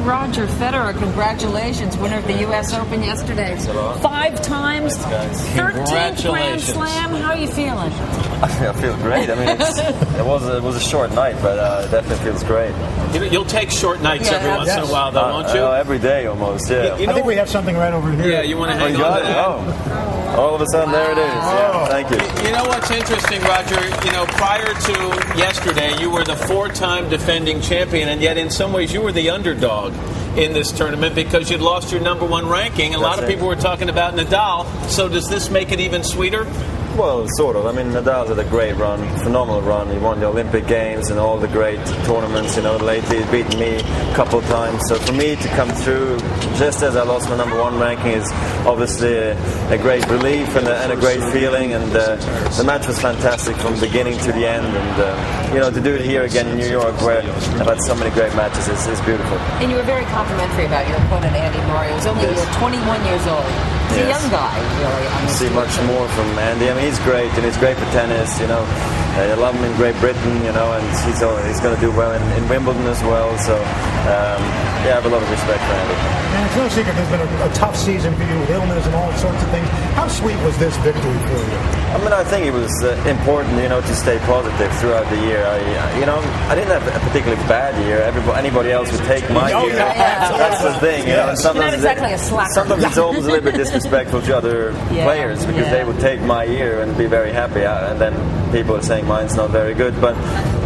Roger Federer. Congratulations, winner of the U.S. Open yesterday. 5 times, 13th Grand Slam. How are you feeling? I feel great. I mean, it was a short night, but it definitely feels great. You'll take short nights every once in a while, though, won't you? Every day, almost. Yeah. I think we have something right over here. Yeah, you want to hang on to that? All of a sudden, there it is. Yeah, thank you. You know what's interesting, Roger? You know, prior to yesterday, you were the 4-time defending champion, and yet in some ways you were the underdog in this tournament because you'd lost your #1 ranking. A lot of people were talking about Nadal. So does this make it even sweeter? Well, sort of. I mean, Nadal's had a great run, phenomenal run. He won the Olympic Games and all the great tournaments. You know, lately he's beaten me a couple of times. So for me to come through just as I lost my #1 ranking is obviously a great relief and a great feeling. And the match was fantastic from beginning to the end. And you know, to do it here again in New York, where I've had so many great matches, is beautiful. And you were very complimentary about your opponent, Andy Murray. He was only 21 years old. He's a young guy, really. You see much more from Andy. I mean, he's great, and he's great for tennis, you know. I love him in Great Britain, you know, and he's going to do well in Wimbledon as well. So, yeah, I have a lot of respect for Andy. And it's no secret there's been a tough season for you with illness and all sorts of things. How sweet was this victory for you? I mean, I think it was important, you know, to stay positive throughout the year. I didn't have a particularly bad year. Anybody else would take my year. That's the thing, you know. And sometimes not exactly a slacker. Sometimes it's almost a little bit disrespectful to other players because they would take my year and be very happy, and then people are saying mine's not very good. But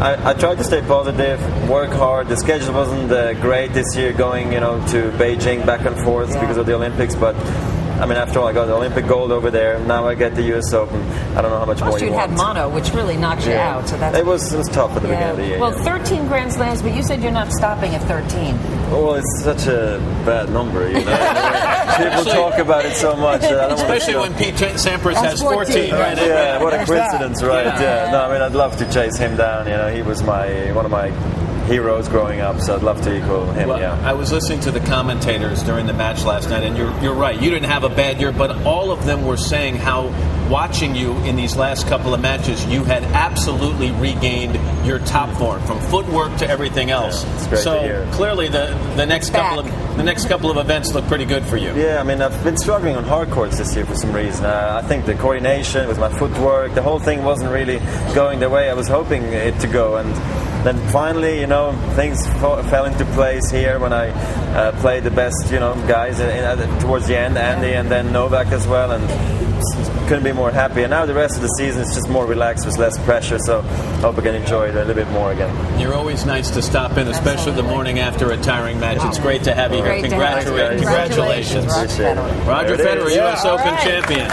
I tried to stay positive, work hard. The schedule wasn't great this year, going, you know, to Beijing back and forth because of the Olympics, but I mean, after all, I got the Olympic gold over there. Now I get the U.S. Open. I don't know how much more you want. You'd had mono, which really knocked you out. So that's it was tough at the beginning of the year. Well, 13 Grand Slams, but you said you're not stopping at 13. Well, it's such a bad number, you know. People talk about it so much. Especially when Pete Sampras has 14. Right? Yeah, what a coincidence, right? Yeah. No, I mean, I'd love to chase him down. You know, he was one of my heroes growing up, so I'd love to equal him. Well, I was listening to the commentators during the match last night, and you're right. You didn't have a bad year, but all of them were saying how watching you in these last couple of matches, you had absolutely regained your top form, from footwork to everything else. Yeah, it's great to hear. Clearly, the next couple of events look pretty good for you. Yeah, I mean, I've been struggling on hard courts this year for some reason. I think the coordination with my footwork, the whole thing wasn't really going the way I was hoping it to go, and then finally, you know, things fell into place here when I played the best, you know, guys towards the end, Andy and then Novak as well, and couldn't be more happy. And now the rest of the season is just more relaxed with less pressure, so I hope I can enjoy it a little bit more again. You're always nice to stop in, especially the morning after a tiring match. It's great to have you here. Congratulations. Roger Federer, U.S. Open champion.